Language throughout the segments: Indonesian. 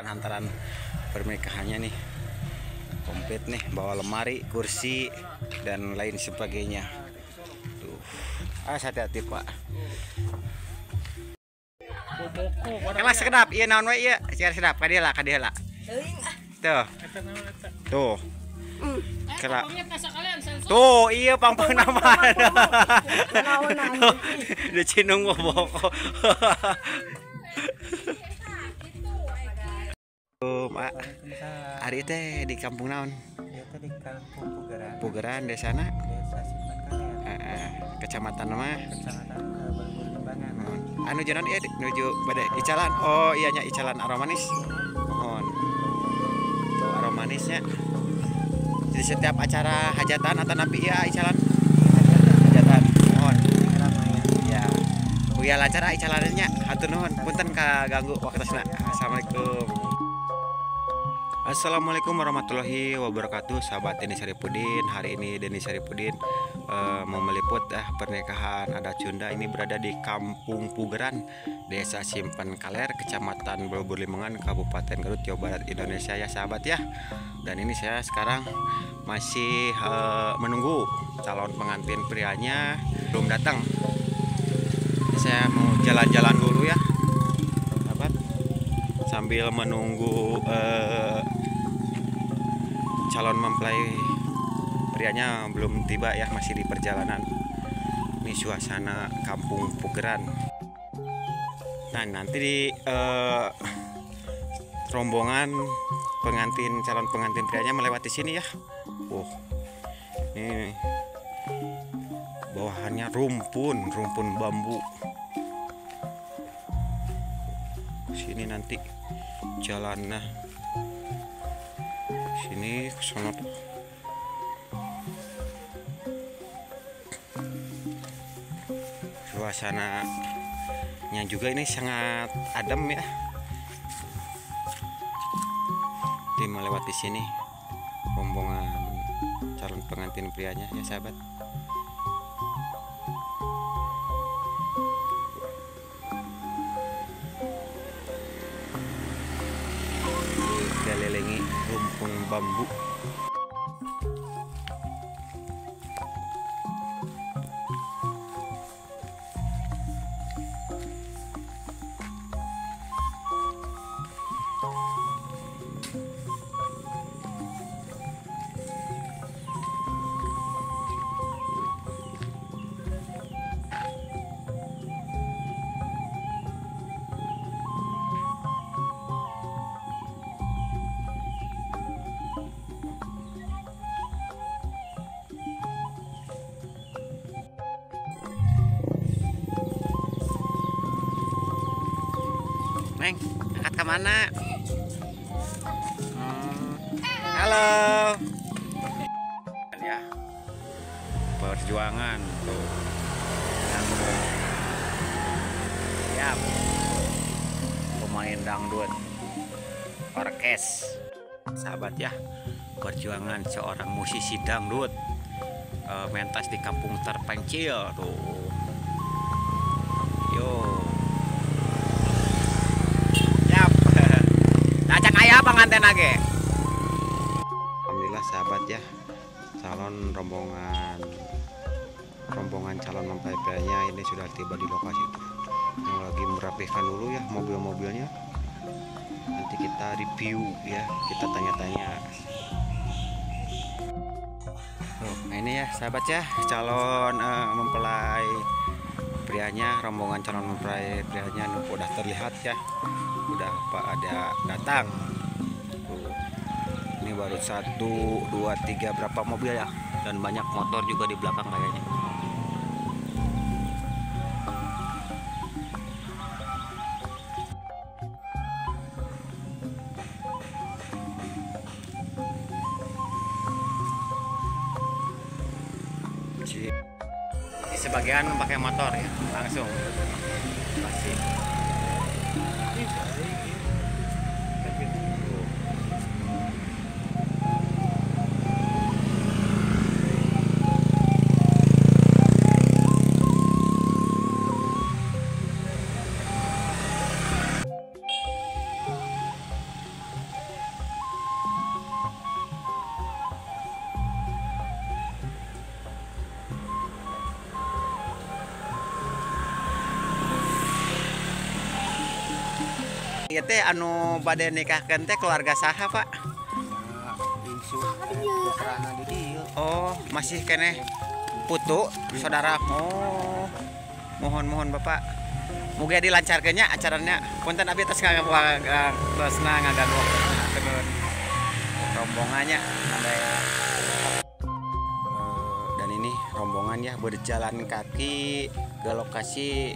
hantaran pernikahannya nih komplit nih, bawa lemari, kursi dan lain sebagainya. Tuh, hati-hati Pak. Kelas sedap, iya naon we ieu? Ciar sedap kadieu lah. Tuh. Tuh. Kela. Tuh, iya pangpang nama. Di Cinung boko. Mak, hari teh di kampung naon? Ya tadi kampung Pugeran desana. Desa Simpan Kaler. Kecamatan mah. Kecamatan Balbur Limbangan. Anu jalan ya menuju pada Icalan. Oh iya nya Icalan Aromanis. Mohon. Tuh aromanisnya. Jadi setiap acara hajatan atau napi ya Icalan. Hajatan. Mohon. Ya. Kuya lancar Icalannya. Hatur nuhun. Punten kaganggu waktosna. Assalamualaikum. Assalamualaikum warahmatullahi wabarakatuh. Sahabat Deni Saripudin. Hari ini Deni Saripudin mau meliput pernikahan adat Sunda. Ini berada di Kampung Pugeran, Desa Simpan Kaler, Kecamatan Balbur Limbangan, Kabupaten Garut, Jawa Barat, Indonesia ya sahabat ya. Dan ini saya sekarang masih menunggu calon pengantin prianya belum datang. Saya mau jalan-jalan dulu ya sahabat, sambil menunggu calon mempelai prianya belum tiba ya, masih di perjalanan. Ini suasana Kampung Pugeran. Nah nanti di rombongan pengantin, calon pengantin prianya melewati sini ya. Ini bawahannya rumpun bambu. Sini nanti jalannya sini ke sana tuh. Suasananya juga ini sangat adem ya. Di melewati sini rombongan calon pengantin prianya ya sahabat. Dikelilingi rumpun bambu. Neng, angkat ke mana? Halo. Ya. Perjuangan tuh. Siap. Pemain dangdut. Orkes. Sahabat ya. Perjuangan seorang musisi dangdut. Mentas di kampung terpencil tuh. Yo. Pengantin lagi. Alhamdulillah sahabat ya, calon rombongan calon mempelai prianya ini sudah tiba di lokasi itu. Yang lagi merapikan dulu ya mobil-mobilnya. Nanti kita review ya, kita tanya-tanya. Nah ini ya sahabat ya, calon mempelai prianya, rombongan calon mempelai prianya udah terlihat ya, udah pada datang. Ini baru 1, 2, 3 berapa mobil ya, dan banyak motor juga di belakang kayaknya. Sebagian pakai motor ya, langsung pasti. ieu teh anu bade nikahkeun teh keluarga saha, Pak? Bingsu putrana di dieu. Oh, masih keneh putu saudara. Oh. Mohon Bapak. Muga dilancarkeunnya acaranya. Punten abdi tos ngaganggu keun rombongannya. Dan ini rombongan ya berjalan kaki ke lokasi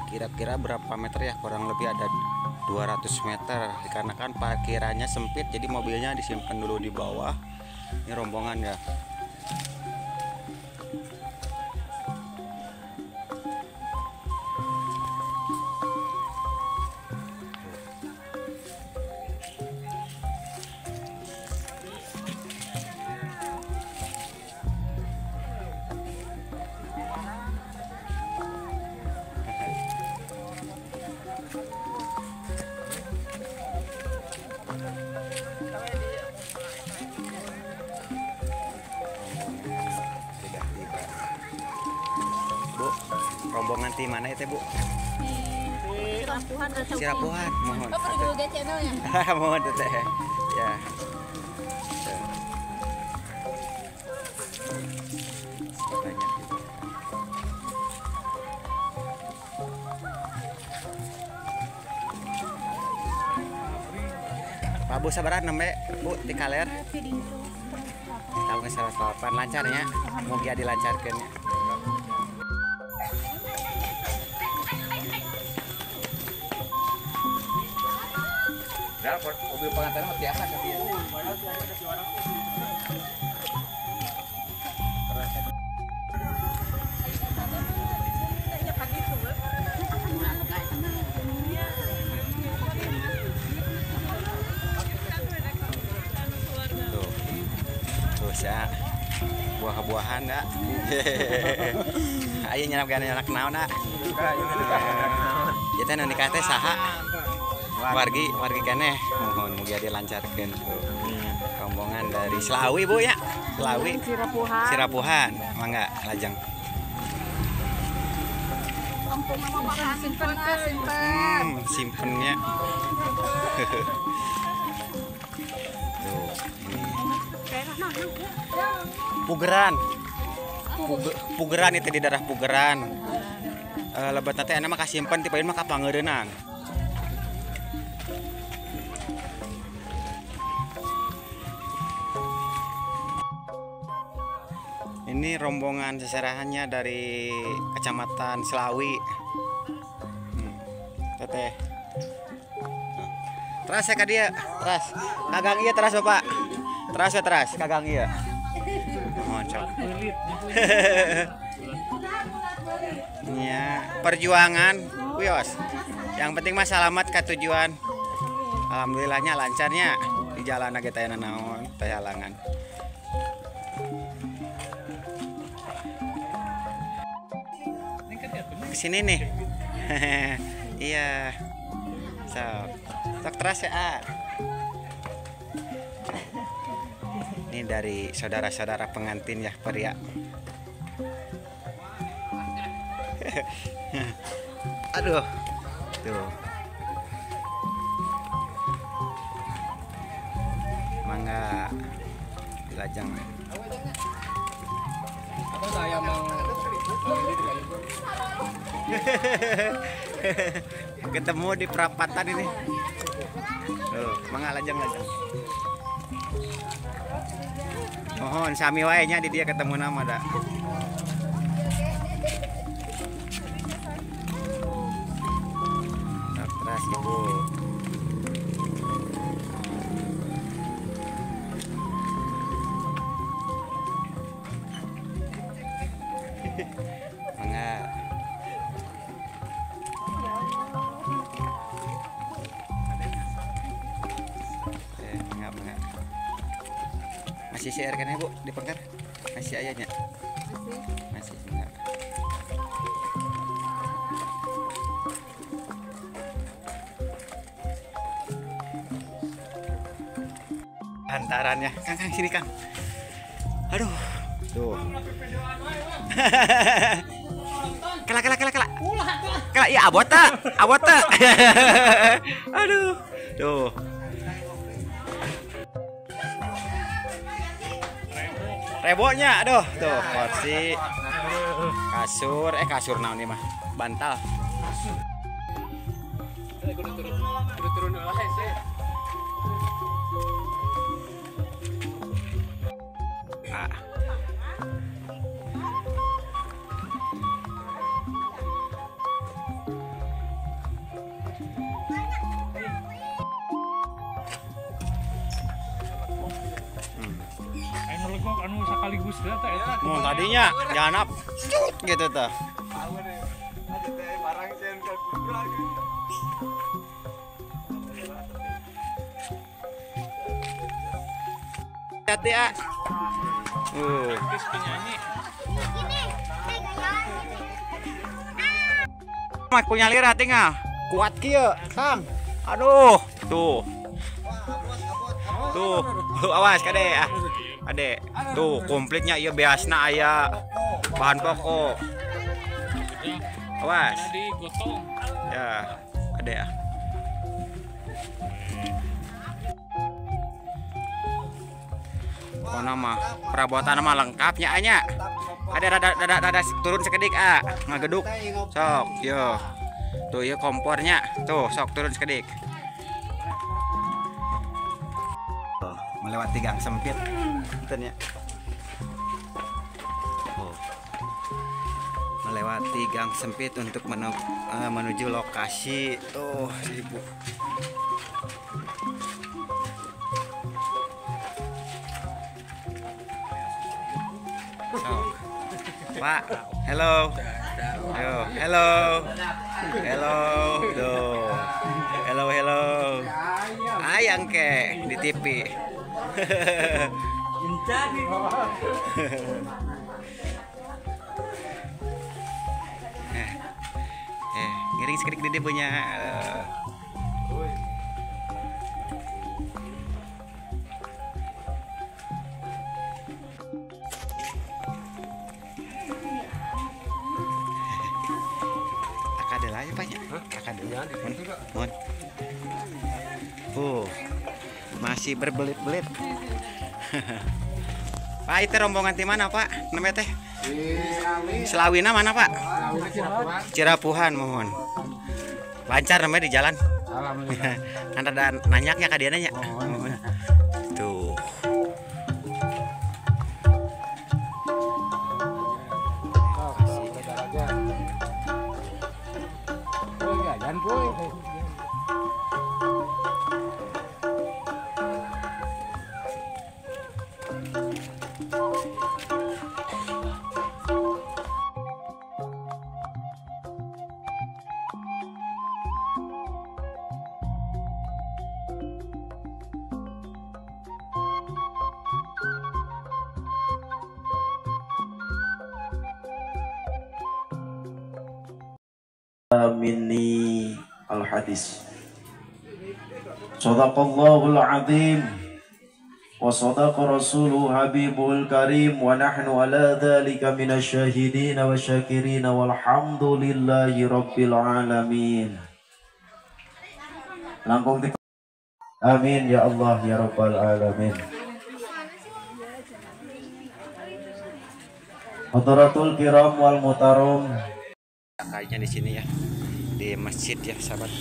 kira-kira berapa meter ya, kurang lebih ada 200 meter dikarenakan parkirannya sempit, jadi mobilnya disimpan dulu di bawah. Ini rombongan ya. Bu, rombongan di mana itu Bu? Sirapuhan, mohon. Apa juga channelnya? Mohon teteh. Ya. Banyak gitu. Pak Bu sabaran nembe Bu di kaler. Tahu nggak salah salapan lancarnya, mugia dilancarkan ya. Mobil pengantin mah biasa kan dia. Tuh ya, buah-buahan dah. Ayo nyerapkan anak naon dah. Kita nu nikah teh saha? Wargi keneh, mohon mugia dilancarkeun tuh. Rombongan dari Slawi Bu ya. Slawi. Sirapuhan. Mangga lajeng. Simpennya. Tuh, ini. Pugeran. Pugeran itu di daerah Pugeran. Lebat teh ana mah kasimpen ti paeun mah kapangeureunang. Ini rombongan seserahannya dari Kecamatan Slawi. Teteh. Teras ya dia, teras. Kagang iya teras Bapak. Teras ya teras, kagang iya. Mohon cok. Ya, perjuangan, kuyos. Yang penting mah selamat ke tujuan. Alhamdulillahnya lancarnya di jalanage teh naon, teh halangan. Kesini nih. Iya. Sok teras ya. Ini dari saudara-saudara pengantin ya pria. Aduh. Tuh. Mangga dilajang. Apa saya mau Ketemu di perapatan ini. Tuh, mangga lajang. Mohon sami wae nya di dia ketemu nama dah. Terus Ibu. Mangga. Enggak. Masih share kan ya Bu di Pengkar? Masih ayahnya? Masih enggak. Antarannya, Kang sini Kang. Aduh, tuh. Kela iya abot teh. Aduh. Tuh. Rebonya aduh tuh kursi kasur naon ieu mah bantal. Turun wae sih. Anu sekaligus eta Tadinya janap cut gitu tah. Hati ya. penyanyi. Mak punya lira tinggal. Kuat kieu, Kang. Aduh, tuh. Tuh, awas kade ah. Ade, tuh komplitnya ieu beasna aya bahan pokok. Awas. Digotong. Ya, ade ah. Oh nama perabotan mah lengkapnya anya. Ada rada turun sekedik ah, ngageduk. Sok, yo. Tuh ieu kompornya. Tuh, sok turun sekedik. Melewati gang sempit ya. Oh. Melewati gang sempit untuk menuju lokasi. Tuh, si ibu. So. Pak, hello. Yo, hello. Hello. Tuh. Hello. Ayang ke di TV. Ngiring sekedik dede punya. Akadel aja Pak ya. Akadel. Mon. Masih berbelit-belit. Pak, itu rombongan di mana Pak? Namanya teh? Selawina mana Pak? Cirapuhan mohon. Lancar namanya di jalan. Alhamdulillah. Ada nanyaknya ka dia nanya. Tuh. Minni al-hadis. Sadaqallahul azim wa sadaqa rasuluhu habibul karim wa nahnu ala dhalika minasyahidin wa syakirin walhamdulillahi rabbil alamin. Langkung amin ya Allah ya rabbal alamin. Hadaratul kiram wal mutarum. Kayaknya di sini ya, di masjid ya sahabat.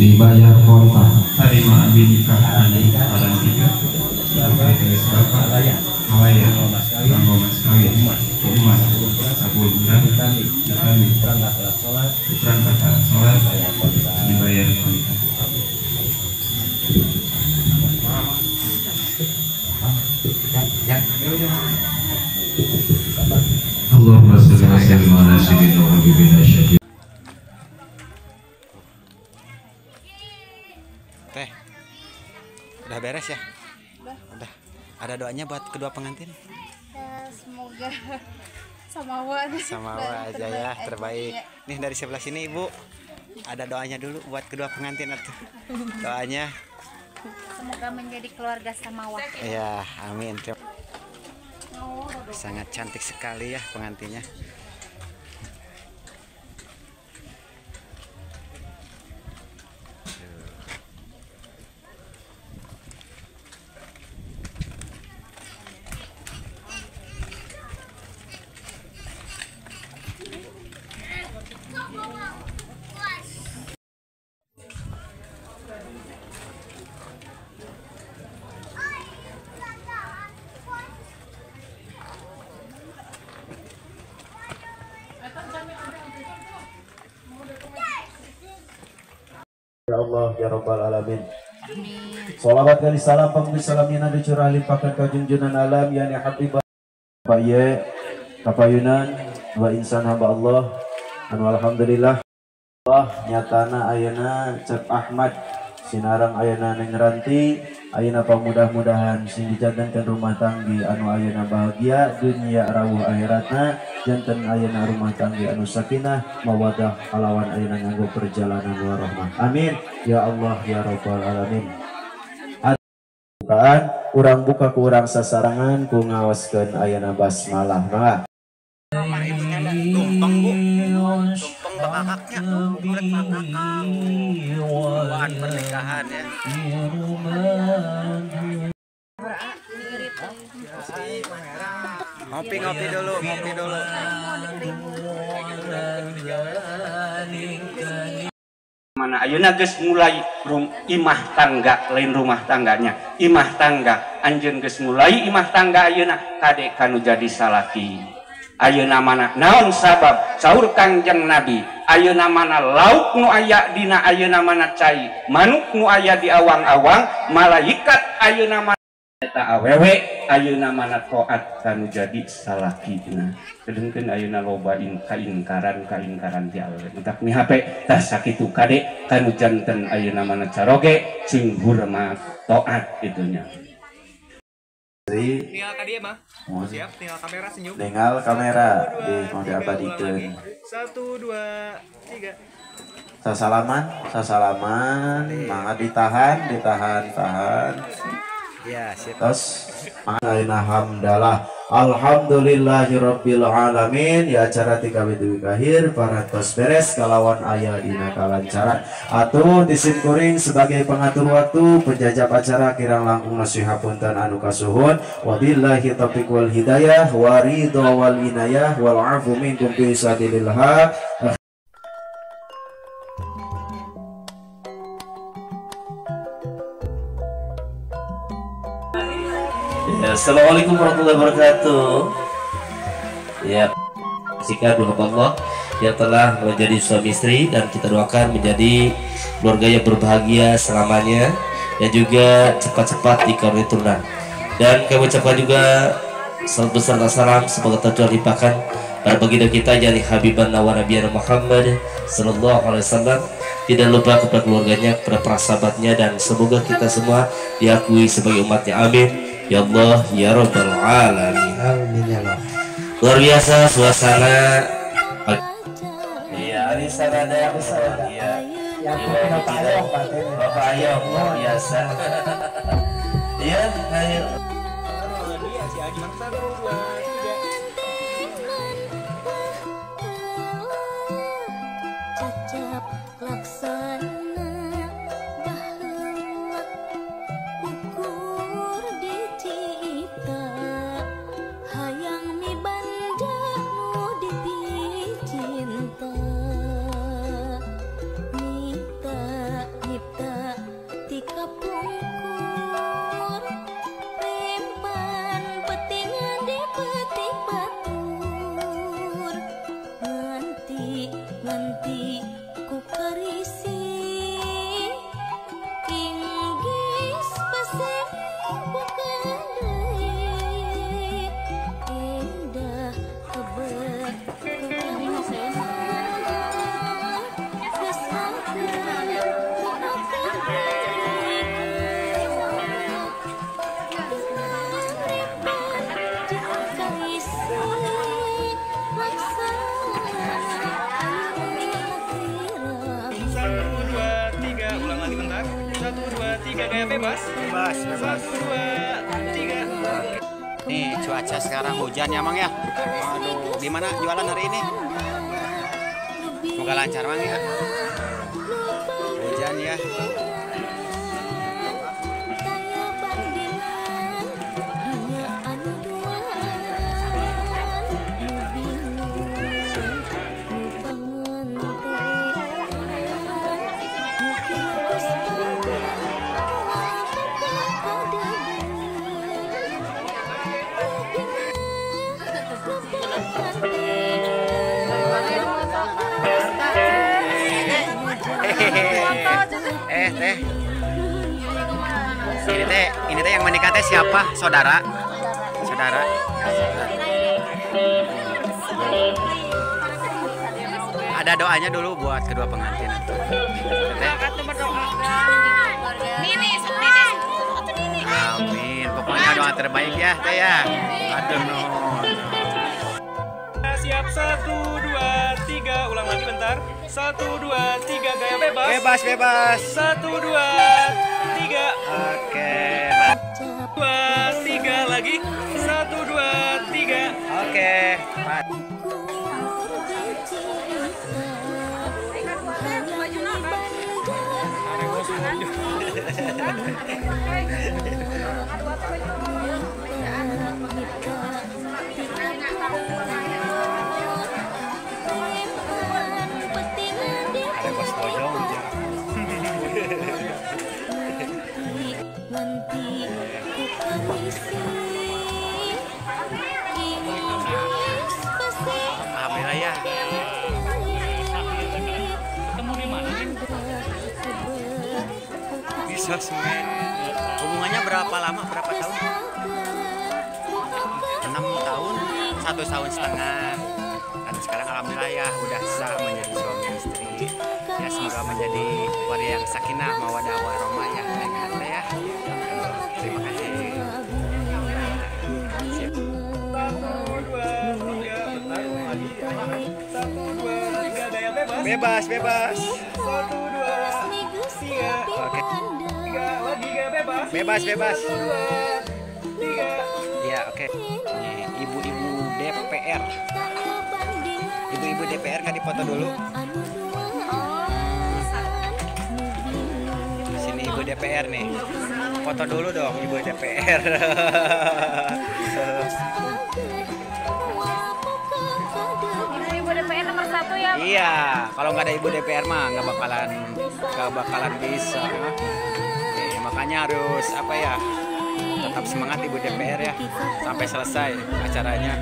dibayar kontak terima nikah orang tiga sampai dengan bapak malaya tanggo mas kawin umat sabun bulan kami berangkat sholat dibayar kontak. Allahumma salli wa sallim ala sayyidina wa habibina syafiq. Teh, udah beres ya? Udah. Ada doanya buat kedua pengantin? Ya, semoga samawa Aja ya, terbaik. Nih dari sebelah sini Ibu, ada doanya dulu buat kedua pengantin atuh. Doanya. semoga menjadi keluarga samawa. Ya, amin. Sangat cantik sekali ya pengantinnya. Ya Allah ya Rabbal Alamin. Salawat kali salam pemberi salam yang ada curah limpahkan ke junjungan alam yang habibah baye kapayunan wa insan hamba Allah anu alhamdulillah Allah nyatana ayeuna Cep Ahmad sinarang ayeuna Neng Ranti ayeuna pamudah-mudahan sing dijadankan rumah tanggi anu ayeuna bahagia dunia rawuh akhiratna janten ayeuna rumah tanggi anu sakinah mawadah kalawan ayeuna nganggo perjalanan warahmah amin ya Allah ya Rabbal Alamin. Bukaan urang buka ku urang sasarangan ku ngawaskeun ayeuna basmalah mangga. Tumpeng Bu, tumpeng bakaknya, kulit bakakang, buat pernikahan ya. Ngopi dulu. Mana ayeuna geus mulai imah tangga lain rumah tangganya imah tangga anjeun geus mulai imah tangga ayeuna kade kanu jadi salaki ayeuna mana naon sabab saur Kangjeng Nabi ayeuna mana lauk nu aya dina ayeuna mana cai manuk nu aya di awang-awang malaikat ayeuna mana eta awewe ayeuna mana taat kanu jadi salakina kedeungkeun ayeuna loba kaingkaran ti Allah entak mi HP tah sakitu kade kanu janten ayeuna mana caroge sing hormat taat itunya. Tinggal ka dia mah. Siap, tinggal kamera senyum. Tinggal kamera di mode abadikeun. 1 2 3. Sasalaman, mangga ditahan. Ya, sip. Terus mangga hamdalah. Alhamdulillahirabbil alamin. Ya acara 3 widu kahir parantos beres kalawan aya dina kalancaran. Atuh tisim kuring sebagai pengatur waktu penjajab acara kirang langkung nasihapunten anu kasuhun. Wabillahi taufiq wal hidayah wa ridho wal inayah wal afu minkum bi sadilillah. Assalamualaikum warahmatullahi wabarakatuh. Ya, sikat Allah yang telah menjadi suami istri dan kita doakan menjadi keluarga yang berbahagia selamanya dan juga cepat-cepat dikaruniai turunan. Dan kami ucapkan juga salam besar dan salam semoga tercurah limpahkan pada baginda kita jadi Habibana wa Nabiyana Muhammad sallallahu alaihi wasallam. Tidak lupa kepada keluarganya, kepada para sahabatnya dan semoga kita semua diakui sebagai umatnya. Amin. Ya Allah, ya Rabbal Alamin. Amin ya Allah. Luar biasa suasana. Iya, ini sana ada yang besar. Iya. Bapak Ayong luar biasa. Iya, ayo. Si Agi 1 2 3. Cacap laksana baheula ukur dicipta hayang mibanda nu dipicinta mita bebas. Bebas, bebas. 1, 2, 3. Nih cuaca sekarang hujan ya Mang ya. Aduh, gimana jualan hari ini? Semoga lancar Mang ya. Hujan ya. Teh. Ini teh yang menikah teh siapa? Saudara. Saudara. Ada doanya dulu buat kedua pengantin. Teh. Amin. Pokoknya doa terbaik ya, Teh ya. Aduh no. Siap 1, 2, 3. Ulang lagi bentar. 1, 2, 3 gaya bebas. Bebas, bebas. 1, 2, 3. Oke. 2, 3 lagi. 1, 2, 3. Oke. Alhamdulillah ya. Ketemu di mana nih? Di sosmed. Hubungannya berapa lama? Berapa tahun? 6 tahun, 1 tahun setengah. Dan sekarang alhamdulillah ya udah sah menjadi suami istri. Ya semoga menjadi keluarga yang sakinah mawaddah warahmah ya. Ya. Terima kasih. Siap. 1, 2, 3. Bentar, ulang lagi. 1, 2, 3 gaya bebas. Bebas, bebas. 1, 2, 3. Oke. 3 lagi gaya bebas. Bebas, bebas. 1, 2, 3. Ya, oke. Nih, ibu-ibu DPR. Ibu-ibu DPR kan dipoto dulu. Sini ibu DPR nih. Foto dulu dong ibu DPR. Ibu DPR nomor 1 ya. Iya, kalau nggak ada ibu DPR mah nggak bakalan bisa. Makanya harus apa ya? Tetap semangat ibu DPR ya sampai selesai acaranya.